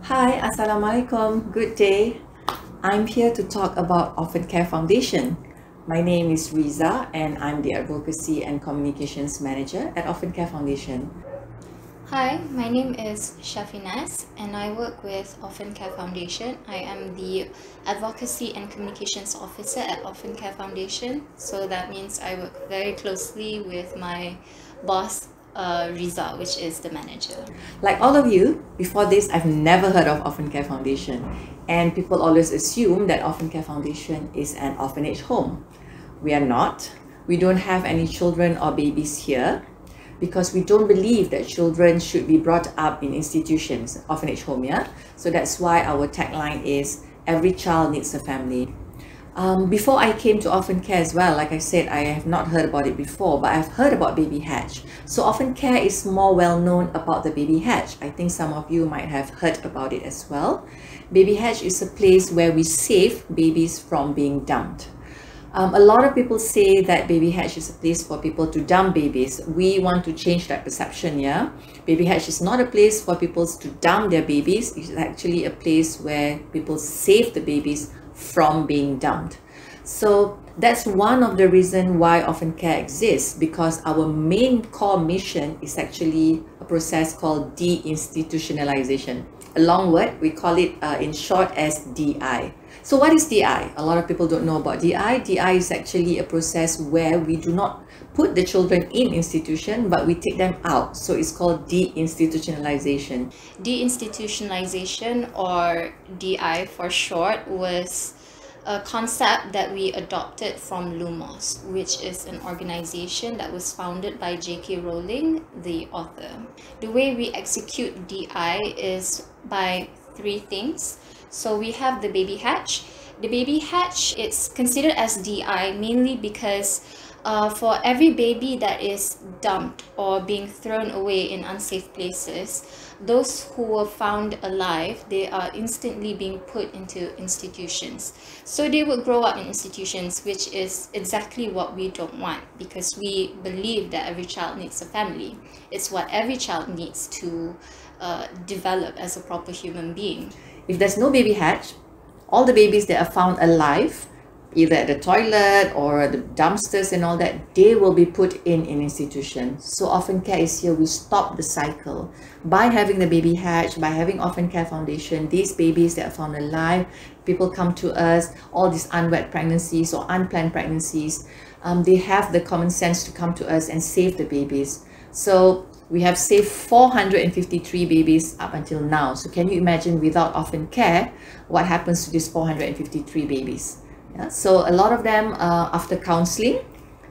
Hi, Assalamualaikum. Good day. I'm here to talk about OrphanCare Foundation. My name is Riza and I'm the Advocacy and Communications Manager at OrphanCare Foundation. Hi, my name is Syafinaz and I work with OrphanCare Foundation. I am the Advocacy and Communications Officer at OrphanCare Foundation. So that means I work very closely with my boss, Riza, which is the manager. Like all of you, before this, I've never heard of OrphanCare Foundation. And people always assume that OrphanCare Foundation is an orphanage home. We are not. We don't have any children or babies here, because we don't believe that children should be brought up in institutions, orphanage home, yeah? So that's why our tagline is, every child needs a family. Before I came to OrphanCare as well, like I said, I have not heard about it before, but I've heard about Baby Hatch. So OrphanCare is more well known about the Baby Hatch. I think some of you might have heard about it as well. Baby Hatch is a place where we save babies from being dumped. A lot of people say that Baby Hatch is a place for people to dump babies. We want to change that perception, yeah? Baby Hatch is not a place for people to dump their babies. It's actually a place where people save the babies from being dumped. So that's one of the reasons why OrphanCare exists, because our main core mission is actually a process called deinstitutionalization. A long word, we call it in short as DI. So what is DI? A lot of people don't know about DI. DI is actually a process where we do not put the children in institution, but we take them out. So it's called deinstitutionalization. Deinstitutionalization, or DI for short, was a concept that we adopted from Lumos, which is an organization that was founded by J.K. Rowling, the author. The way we execute DI is by three things. So we have the Baby Hatch. The Baby Hatch, it's considered as DI mainly because for every baby that is dumped or being thrown away in unsafe places, those who were found alive, they are instantly being put into institutions. So they will grow up in institutions, which is exactly what we don't want, because we believe that every child needs a family. It's what every child needs to develop as a proper human being. If there's no Baby Hatch, all the babies that are found alive, either at the toilet or the dumpsters and all that, they will be put in an institution. So OrphanCare is here. We stop the cycle. By having the Baby Hatch, by having OrphanCare Foundation, these babies that are found alive, people come to us, all these unwed pregnancies or unplanned pregnancies, they have the common sense to come to us and save the babies. So we have saved 453 babies up until now. So can you imagine, without OrphanCare, what happens to these 453 babies? Yeah? So a lot of them, after counseling,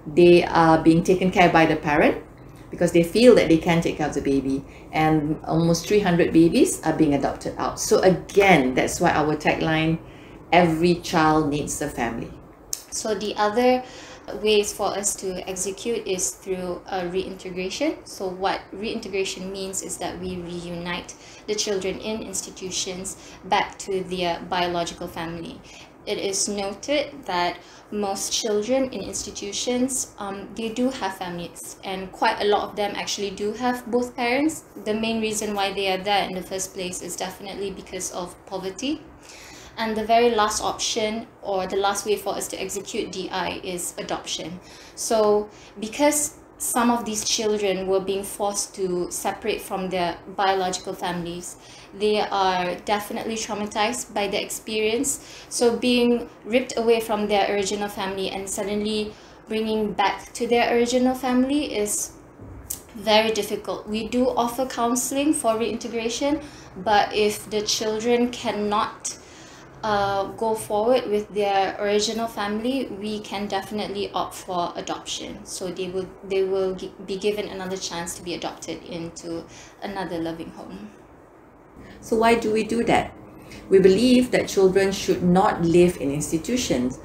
they are being taken care by the parent because they feel that they can take care of the baby. And almost 300 babies are being adopted out. So again, that's why our tagline, every child needs a family. So the other ways for us to execute is through reintegration. So what reintegration means is that we reunite the children in institutions back to their biological family. It is noted that most children in institutions, they do have families, and quite a lot of them actually do have both parents. The main reason why they are there in the first place is definitely because of poverty. And the very last option, or the last way for us to execute DI, is adoption. So because some of these children were being forced to separate from their biological families, they are definitely traumatized by the experience. So being ripped away from their original family and suddenly bringing back to their original family is very difficult. We do offer counseling for reintegration, but if the children cannot go forward with their original family, we can definitely opt for adoption. So they will be given another chance to be adopted into another loving home. So why do we do that? We believe that children should not live in institutions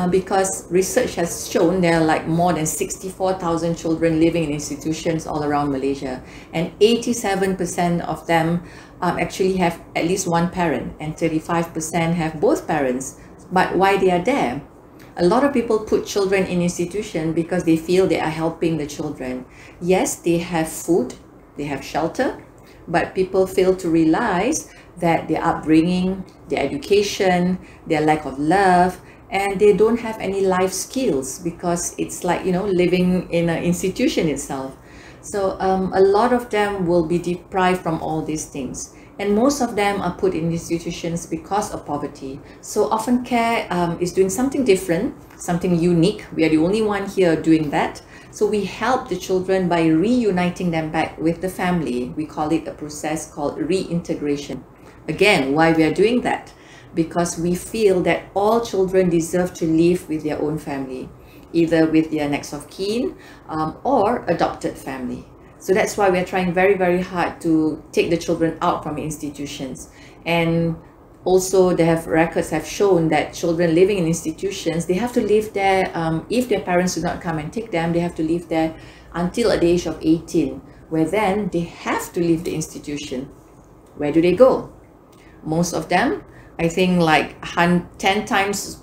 because research has shown there are like more than 64,000 children living in institutions all around Malaysia, and 87% of them actually have at least one parent, and 35% have both parents. But why they are there? A lot of people put children in institution because they feel they are helping the children. Yes, they have food, they have shelter, but people fail to realize that their upbringing, their education, their lack of love, and they don't have any life skills because it's like, living in an institution itself. So a lot of them will be deprived from all these things. And most of them are put in institutions because of poverty. So OrphanCare is doing something different, something unique. We are the only one here doing that. So we help the children by reuniting them back with the family. We call it a process called reintegration. Again, why we are doing that? Because we feel that all children deserve to live with their own family, either with their next of kin or adopted family. So that's why we're trying very, very hard to take the children out from institutions. And also records have shown that children living in institutions, they have to live there, if their parents do not come and take them, they have to live there until at the age of 18, where then they have to leave the institution. Where do they go? Most of them, I think like 10 times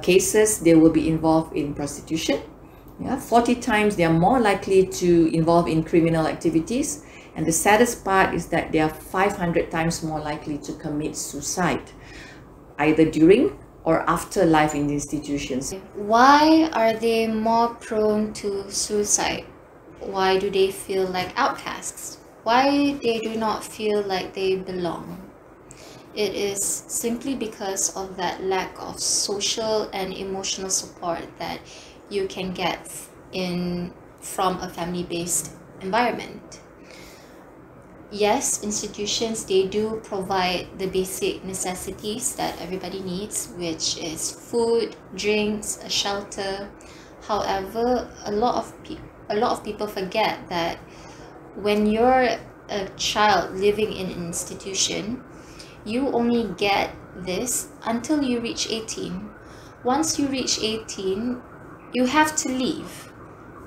cases, they will be involved in prostitution. 40 times they are more likely to involve in criminal activities. And the saddest part is that they are 500 times more likely to commit suicide, either during or after life in the institutions. Why are they more prone to suicide? Why do they feel like outcasts? Why they do not feel like they belong? It is simply because of that lack of social and emotional support that you can get from a family-based environment. Yes, institutions, they do provide the basic necessities that everybody needs, which is food, drinks, a shelter. However, a lot of people forget that when you're a child living in an institution, you only get this until you reach 18. Once you reach 18, you have to leave,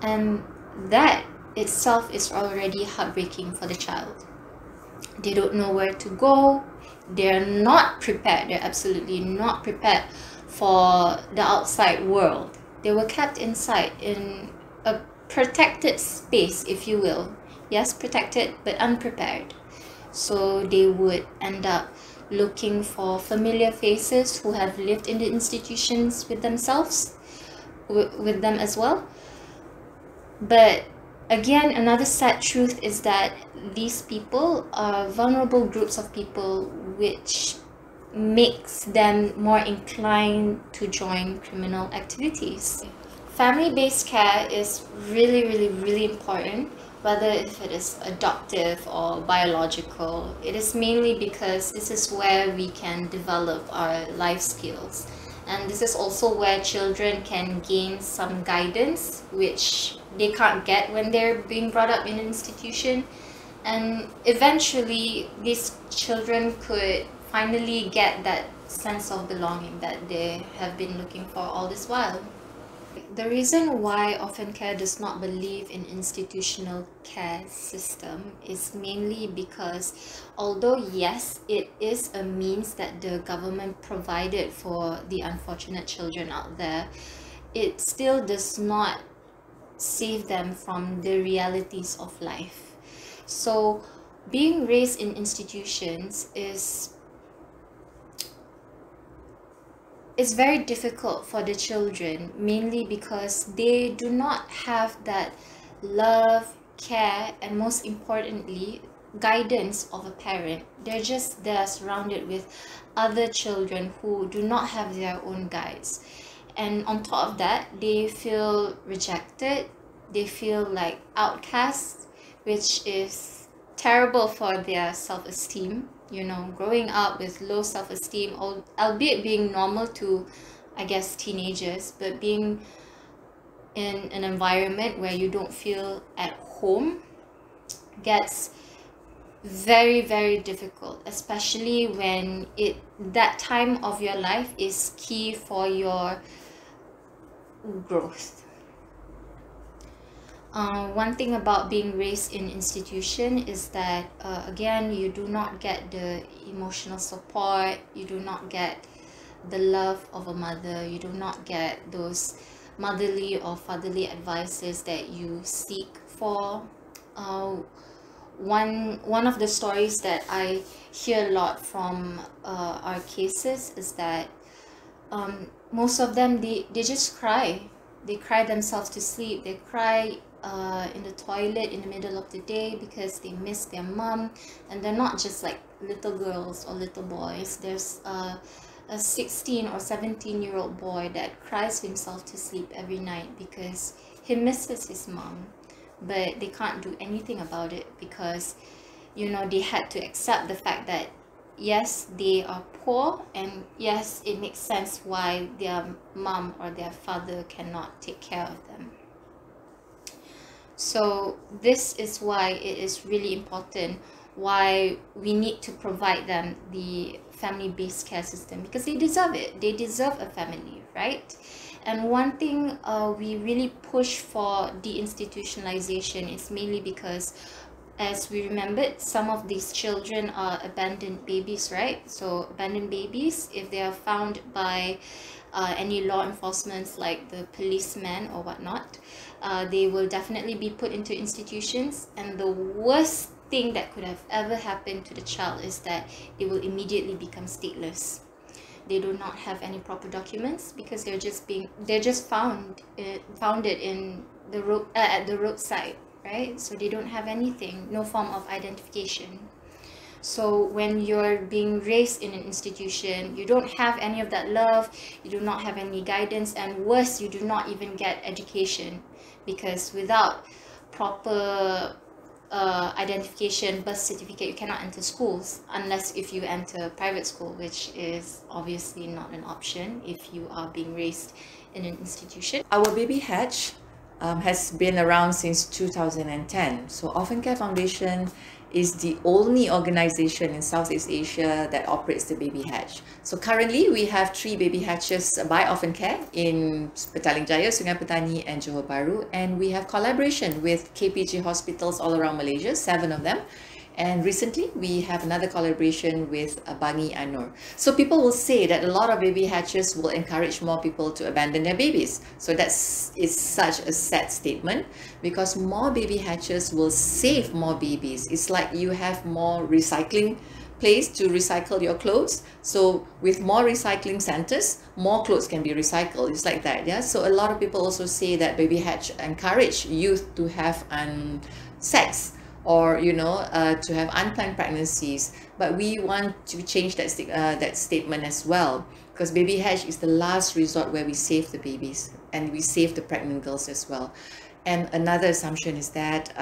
and that itself is already heartbreaking for the child. They don't know where to go. They're not prepared. They're absolutely not prepared for the outside world. They were kept inside in a protected space, if you will. Yes, protected, but unprepared. So they would end up looking for familiar faces who have lived in the institutions with themselves, with them as well. But again, another sad truth is that these people are vulnerable groups of people, which makes them more inclined to join criminal activities. Family-based care is really, really, really important, whether if it is adoptive or biological. It is mainly because this is where we can develop our life skills. And this is also where children can gain some guidance, which they can't get when they're being brought up in an institution. And eventually, these children could finally get that sense of belonging that they have been looking for all this while. The reason why OrphanCare does not believe in institutional care system is mainly because although yes, it is a means that the government provided for the unfortunate children out there, it still does not save them from the realities of life. So being raised in institutions is very difficult for the children, mainly because they do not have that love, care, and most importantly, guidance of a parent. They're just there surrounded with other children who do not have their own guides. And on top of that, they feel rejected, they feel like outcasts, which is terrible for their self-esteem. You know, growing up with low self-esteem, albeit being normal to, I guess, teenagers, but being in an environment where you don't feel at home gets very, very difficult, especially when that time of your life is key for your growth. One thing about being raised in institution is that again, you do not get the emotional support, you do not get the love of a mother, you do not get those motherly or fatherly advices that you seek for. one of the stories that I hear a lot from our cases is that most of them, they just cry. They cry themselves to sleep. They cry in the toilet in the middle of the day because they miss their mom. And they're not just like little girls or little boys. There's a 16 or 17-year-old boy that cries himself to sleep every night because he misses his mom, but they can't do anything about it because, you know, they had to accept the fact that yes, they are poor, and yes, it makes sense why their mom or their father cannot take care of them. So this is why it is really important why we need to provide them the family-based care system, because they deserve it. They deserve a family, right? And one thing we really push for deinstitutionalization is mainly because, as we remembered, some of these children are abandoned babies, right? So abandoned babies, if they are found by any law enforcement like the policeman or whatnot, they will definitely be put into institutions, and the worst thing that could have ever happened to the child is that they will immediately become stateless. They do not have any proper documents because they're just founded in the road at the roadside, right? So they don't have anything, no form of identification. So when you're being raised in an institution, you don't have any of that love, you do not have any guidance, and worse, you do not even get education, because without proper identification, birth certificate, you cannot enter schools unless if you enter private school, which is obviously not an option if you are being raised in an institution. Our baby hatch has been around since 2010. So OrphanCare Foundation is the only organization in Southeast Asia that operates the baby hatch. So currently we have 3 baby hatches by OrphanCare in Petaling Jaya, Sungai Petani and Johor Bahru, and we have collaboration with KPJ hospitals all around Malaysia, 7 of them. And recently we have another collaboration with Bangi Anur. So people will say that a lot of baby hatches will encourage more people to abandon their babies. So is such a sad statement, because more baby hatches will save more babies. It's like you have more recycling place to recycle your clothes. So with more recycling centers, more clothes can be recycled. It's like that, yeah. So a lot of people also say that baby hatch encourage youth to have sex, or to have unplanned pregnancies. But we want to change that statement as well, because baby hatch is the last resort where we save the babies and we save the pregnant girls as well. And another assumption is that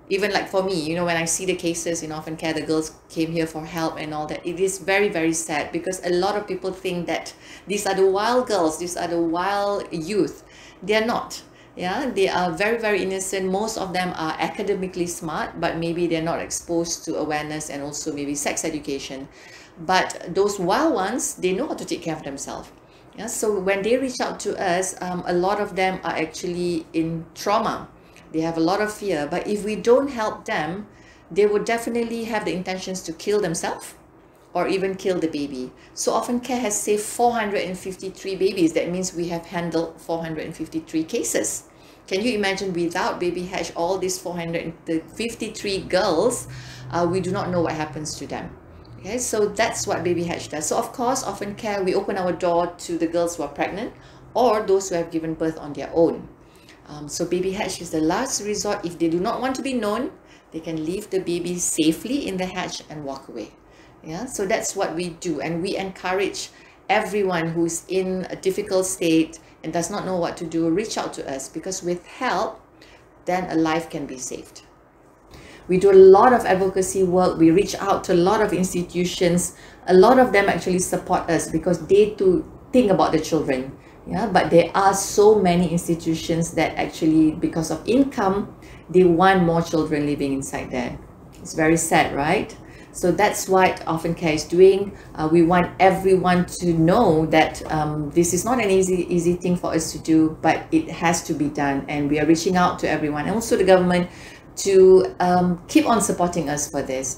even like for me, when I see the cases in OrphanCare, the girls came here for help and all that, it is very, very sad, because a lot of people think that these are the wild girls, these are the wild youth. They are not. Yeah, they are very, very innocent. Most of them are academically smart, but maybe they're not exposed to awareness and also maybe sex education. But those wild ones, they know how to take care of themselves. Yeah, so when they reach out to us, a lot of them are actually in trauma. They have a lot of fear. But if we don't help them, they would definitely have the intentions to kill themselves or even kill the baby. So OrphanCare has saved 453 babies. That means we have handled 453 cases. Can you imagine, without baby hatch, all these 453 girls, we do not know what happens to them. Okay, so that's what baby hatch does. So of course, OrphanCare, we open our door to the girls who are pregnant or those who have given birth on their own. So baby hatch is the last resort. If they do not want to be known, they can leave the baby safely in the hatch and walk away. Yeah, so that's what we do, and we encourage everyone who's in a difficult state and does not know what to do, reach out to us, because with help, then a life can be saved. We do a lot of advocacy work. We reach out to a lot of institutions. A lot of them actually support us because they too think about the children. Yeah, but there are so many institutions that actually, because of income, they want more children living inside there. It's very sad, right? So that's what OrphanCare is doing. We want everyone to know that this is not an easy thing for us to do, but it has to be done. And we are reaching out to everyone and also the government to keep on supporting us for this.